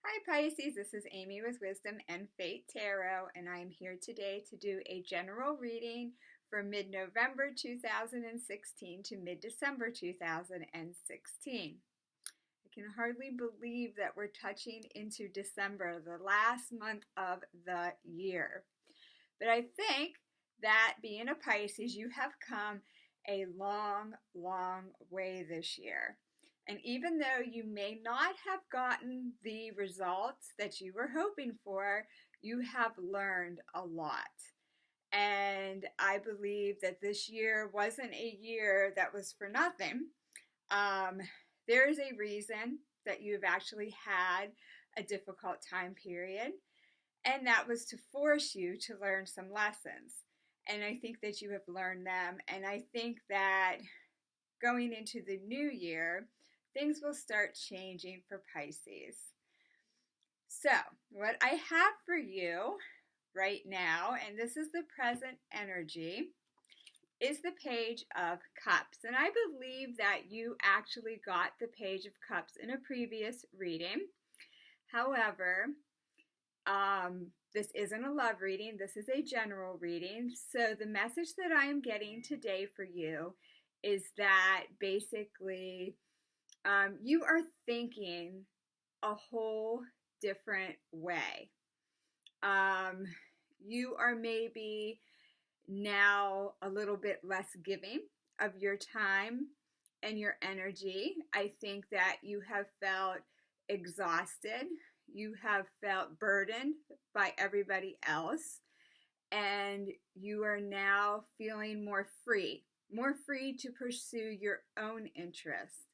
Hi Pisces, this is Amy with Wisdom and Fate Tarot, and I'm here today to do a general reading for mid-November 2016 to mid-December 2016. I can hardly believe that we're touching into December, the last month of the year. But I think that being a Pisces, you have come a long, long way this year. And even though you may not have gotten the results that you were hoping for, you have learned a lot. And I believe that this year wasn't a year that was for nothing. There is a reason that you've actually had a difficult time period, and that was to force you to learn some lessons. And I think that you have learned them, and I think that going into the new year, things will start changing for Pisces. So, what I have for you right now, and this is the present energy, is the Page of Cups. And I believe that you actually got the Page of Cups in a previous reading. However, this isn't a love reading, this is a general reading. So the message that I am getting today for you is that basically you are thinking a whole different way. You are maybe now a little bit less giving of your time and your energy. I think that you have felt exhausted. You have felt burdened by everybody else. And you are now feeling more free to pursue your own interests.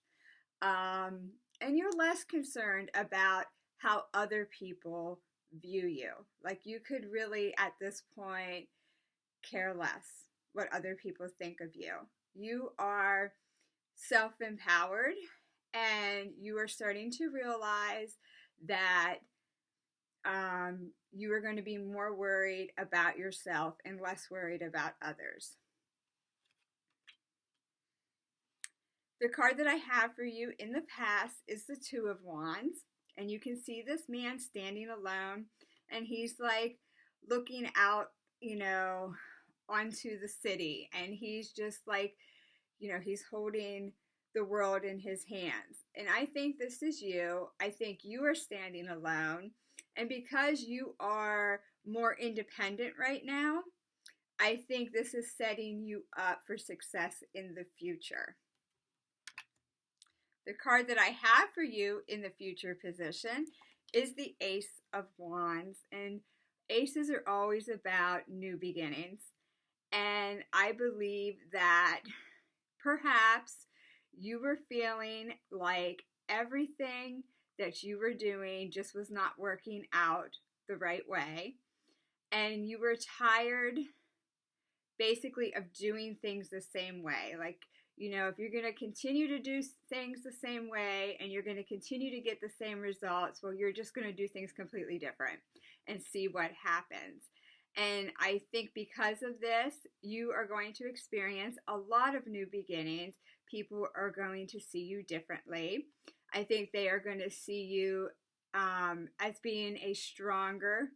And you're less concerned about how other people view you. Like you could really, at this point, care less what other people think of you. You are self-empowered, and you are starting to realize that you are going to be more worried about yourself and less worried about others. The card that I have for you in the past is the Two of Wands, and you can see this man standing alone, and he's like looking out, onto the city, and he's just like, he's holding the world in his hands. And I think this is you. I think you are standing alone, and because you are more independent right now, I think this is setting you up for success in the future. The card that I have for you in the future position is the Ace of Wands. And aces are always about new beginnings. And I believe that perhaps you were feeling like everything that you were doing just was not working out the right way. And you were tired basically of doing things the same way. Like, if you're going to continue to do things the same way and you're going to continue to get the same results, well, you're just going to do things completely different and see what happens. And I think because of this, you are going to experience a lot of new beginnings. People are going to see you differently. I think they are going to see you as being a stronger,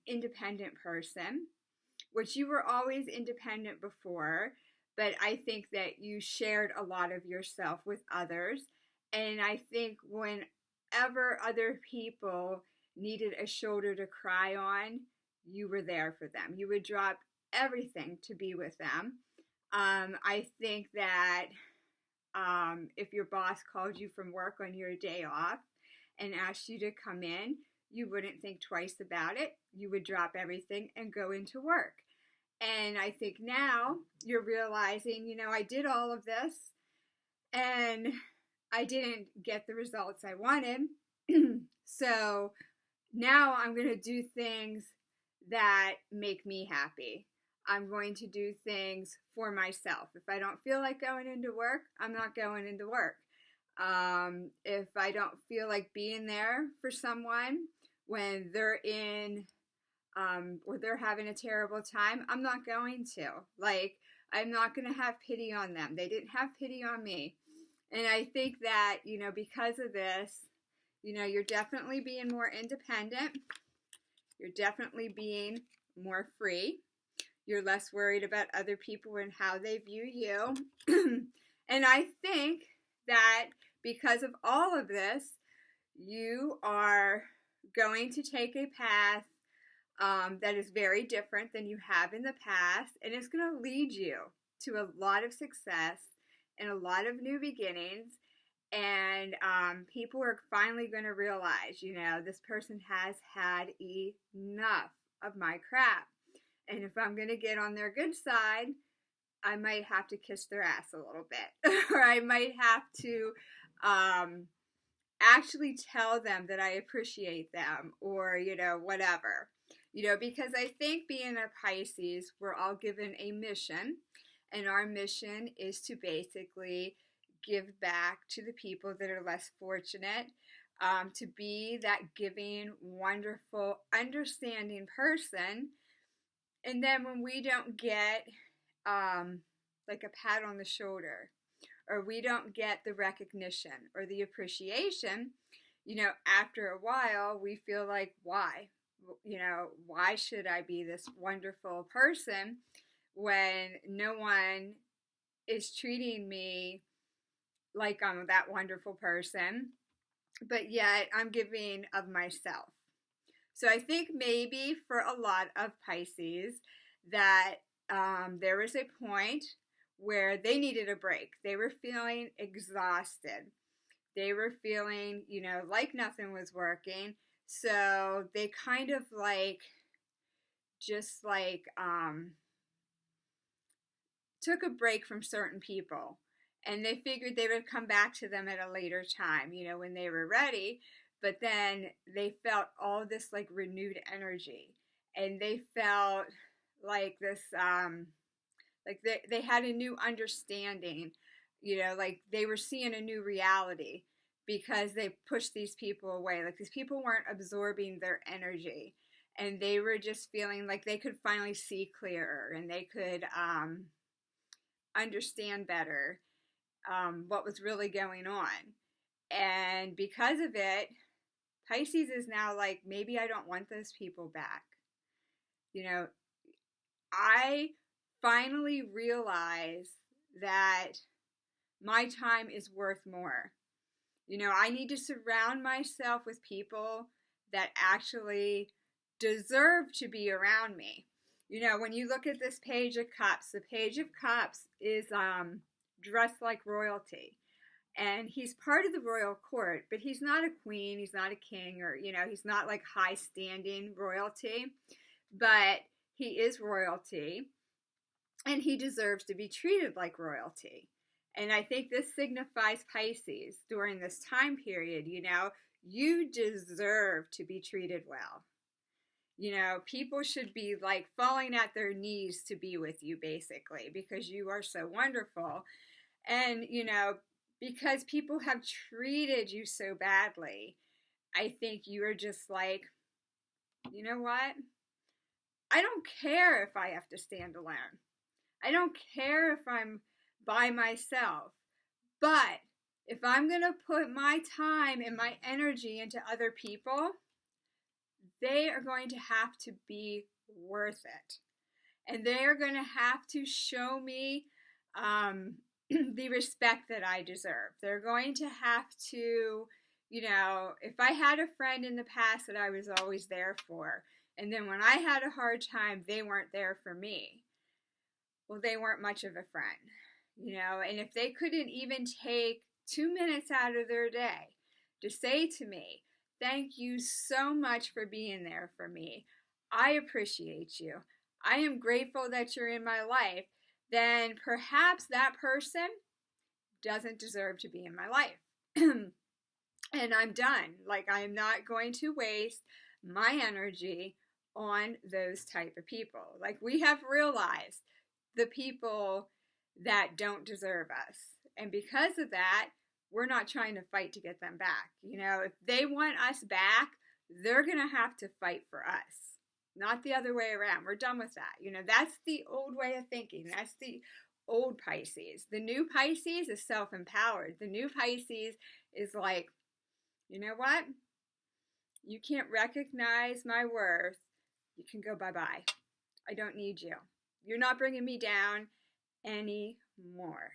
independent person, which you were always independent before. But I think that you shared a lot of yourself with others. And I think whenever other people needed a shoulder to cry on, you were there for them. You would drop everything to be with them. I think that if your boss called you from work on your day off and asked you to come in, you wouldn't think twice about it. You would drop everything and go into work. And I think now you're realizing, I did all of this and I didn't get the results I wanted. So now I'm going to do things that make me happy. I'm going to do things for myself. If I don't feel like going into work, I'm not going into work. If I don't feel like being there for someone when they're in or they're having a terrible time, I'm not going to. Like, I'm not going to have pity on them. They didn't have pity on me. And I think that, because of this, You know, you're definitely being more independent. You're definitely being more free. You're less worried about other people and how they view you. And I think that because of all of this, you are going to take a path that is very different than you have in the past, and it's going to lead you to a lot of success and a lot of new beginnings. And people are finally going to realize, you know, this person has had enough of my crap. And if I'm going to get on their good side, I might have to kiss their ass a little bit. Or I might have to actually tell them that I appreciate them, or, you know, whatever. You know, because I think being a Pisces, we're all given a mission. And our mission is to basically give back to the people that are less fortunate, to be that giving, wonderful, understanding person. And then when we don't get like a pat on the shoulder, or we don't get the recognition or the appreciation, you know, after a while, we feel like, why? You know, why should I be this wonderful person when no one is treating me like I'm that wonderful person, but yet I'm giving of myself. So I think maybe for a lot of Pisces that there was a point where they needed a break. They were feeling exhausted. They were feeling, you know, like nothing was working. So they kind of like, just like took a break from certain people. And they figured they would come back to them at a later time, you know, when they were ready. But then they felt all this like renewed energy. And they felt like this, like they had a new understanding, you know, like they were seeing a new reality because they pushed these people away. Like these people weren't absorbing their energy. And they were just feeling like they could finally see clearer, and they could understand better what was really going on. And because of it, Pisces is now like, maybe I don't want those people back. You know, I finally realize that my time is worth more. You know, I need to surround myself with people that actually deserve to be around me. You know, when you look at this Page of Cups, the Page of Cups is dressed like royalty. And he's part of the royal court, but he's not a queen, he's not a king, or, you know, he's not like high standing royalty, but he is royalty, and he deserves to be treated like royalty. And I think this signifies Pisces during this time period. You know, you deserve to be treated well. You know, people should be like falling at their knees to be with you, basically, because you are so wonderful. And, you know, because people have treated you so badly, I think you are just like, you know what? I don't care if I have to stand alone. I don't care if I'm by myself. But if I'm going to put my time and my energy into other people, they are going to have to be worth it. And they are going to have to show me the respect that I deserve. They're going to have to, you know, if I had a friend in the past that I was always there for, and then when I had a hard time, they weren't there for me, well, they weren't much of a friend, you know. And if they couldn't even take 2 minutes out of their day to say to me, thank you so much for being there for me, I appreciate you, I am grateful that you're in my life, then perhaps that person doesn't deserve to be in my life. And I'm done. Like, I am not going to waste my energy on those type of people. Like, we have realized the people that don't deserve us. And because of that, we're not trying to fight to get them back. You know, if they want us back, they're going to have to fight for us. Not the other way around. We're done with that. You know, that's the old way of thinking. That's the old Pisces. The new Pisces is self-empowered. The new Pisces is like, you know what? You can't recognize my worth. You can go bye-bye. I don't need you. You're not bringing me down anymore.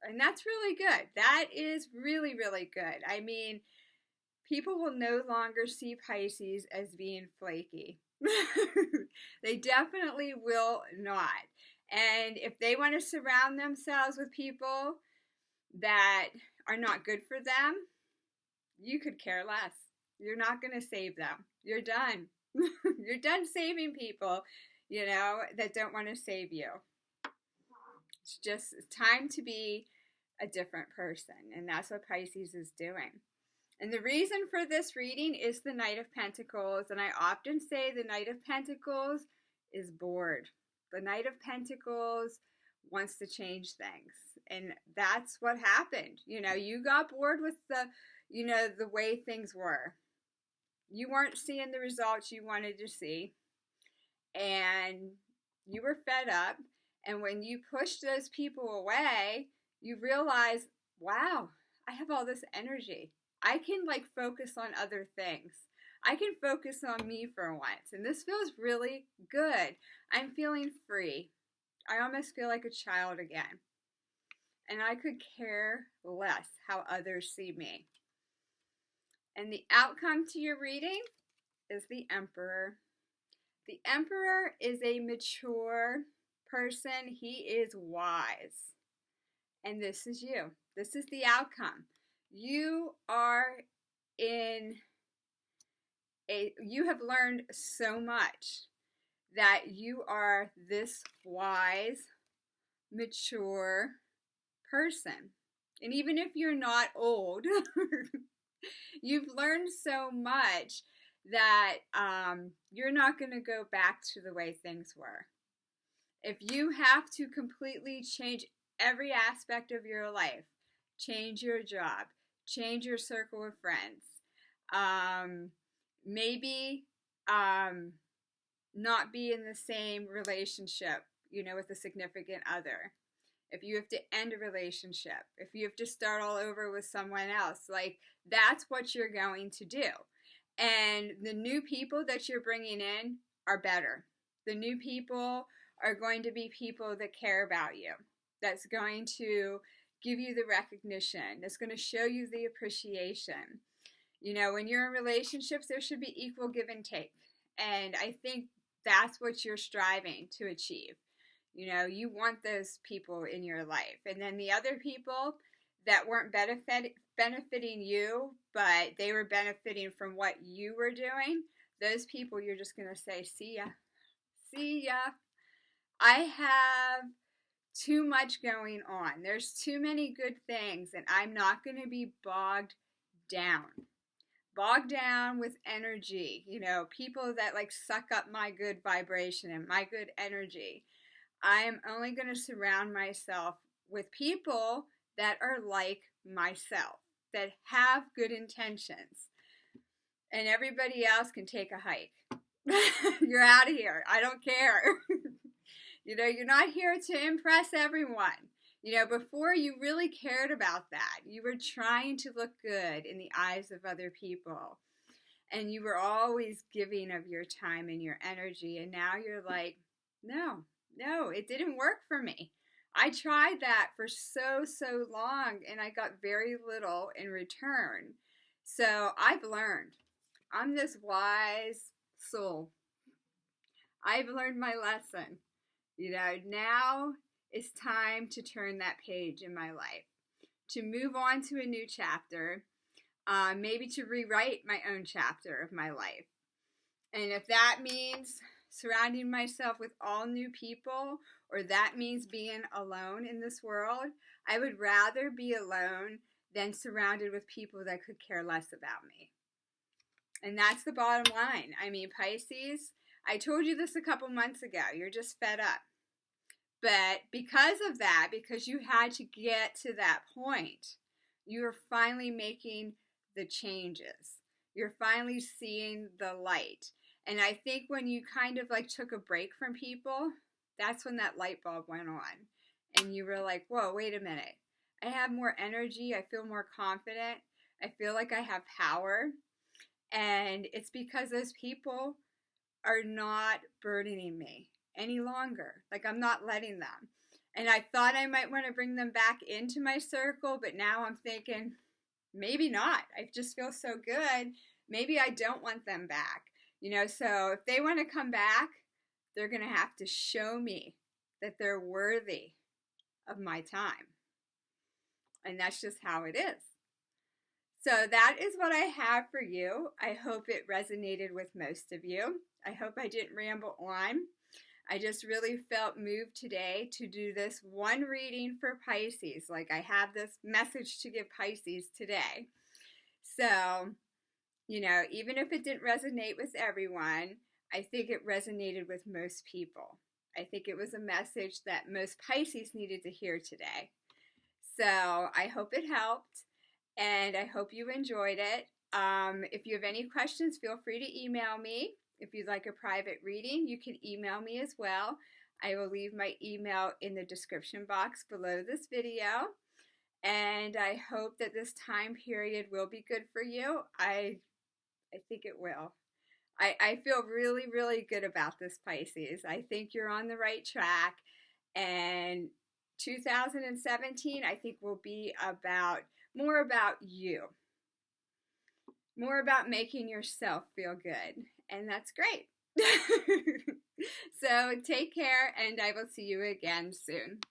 And that's really good. That is really, really good. I mean, people will no longer see Pisces as being flaky. They definitely will not. And if they want to surround themselves with people that are not good for them, you could care less. You're not going to save them. You're done. You're done saving people, that don't want to save you. It's just time to be a different person. And that's what Pisces is doing. And the reason for this reading is the Knight of Pentacles. And I often say the Knight of Pentacles is bored. The Knight of Pentacles wants to change things. And that's what happened. You got bored with the way things were. You weren't seeing the results you wanted to see. And you were fed up. And when you pushed those people away, you realize, wow, I have all this energy. I can focus on other things. I can focus on me for once. And this feels really good. I'm feeling free. I almost feel like a child again. And I could care less how others see me. And the outcome to your reading is the Emperor. The Emperor is a mature person. He is wise. And this is you. This is the outcome. You have learned so much that you are this wise, mature person. And even if you're not old, you've learned so much that you're not going to go back to the way things were. If you have to completely change every aspect of your life, change your job, change your circle of friends, maybe not be in the same relationship, with a significant other. If you have to end a relationship, if you have to start all over with someone else, that's what you're going to do. And the new people that you're bringing in are better. The new people are going to be people that care about you. That's going to give you the recognition. That's going to show you the appreciation. When you're in relationships, there should be equal give and take. And I think that's what you're striving to achieve. You want those people in your life. And then the other people that weren't benefiting you, but they were benefiting from what you were doing, those people you're just going to say, see ya. See ya. I have too much going on. There's too many good things, and I'm not going to be bogged down. Bogged down with energy. People that suck up my good vibration and my good energy. I am only going to surround myself with people that are like myself, that have good intentions. And everybody else can take a hike. You're out of here. I don't care. You're not here to impress everyone. Before you really cared about that. You were trying to look good in the eyes of other people. And you were always giving of your time and your energy. And now you're like, no, it didn't work for me. I tried that for so long, and I got very little in return. So I've learned. I'm this wise soul. I've learned my lesson. Now it's time to turn that page in my life, to move on to a new chapter, maybe to rewrite my own chapter of my life. And if that means surrounding myself with all new people, or that means being alone in this world, I would rather be alone than surrounded with people that could care less about me. And that's the bottom line. I mean, Pisces, I told you this a couple months ago. You're just fed up. But because of that, because you had to get to that point, you are finally making the changes. You're finally seeing the light. And I think when you kind of took a break from people, that's when that light bulb went on. And you were like, whoa, wait a minute. I have more energy. I feel more confident. I feel like I have power, and it's because those people are not burdening me any longer. Like, I'm not letting them. And I thought I might want to bring them back into my circle, but now I'm thinking, maybe not. I just feel so good. Maybe I don't want them back. So if they want to come back, they're going to have to show me that they're worthy of my time. And that's just how it is. So that is what I have for you. I hope it resonated with most of you. I hope I didn't ramble on. I just really felt moved today to do this one reading for Pisces. Like, I have this message to give Pisces today. So, even if it didn't resonate with everyone, I think it resonated with most people. I think it was a message that most Pisces needed to hear today. So I hope it helped, and I hope you enjoyed it. If you have any questions, feel free to email me. If you'd like a private reading, you can email me as well. I will leave my email in the description box below this video. And I hope that this time period will be good for you. I think it will. I feel really, really good about this, Pisces. I think you're on the right track. And 2017, I think, will be more about you. More about making yourself feel good. And that's great. So take care, and I will see you again soon.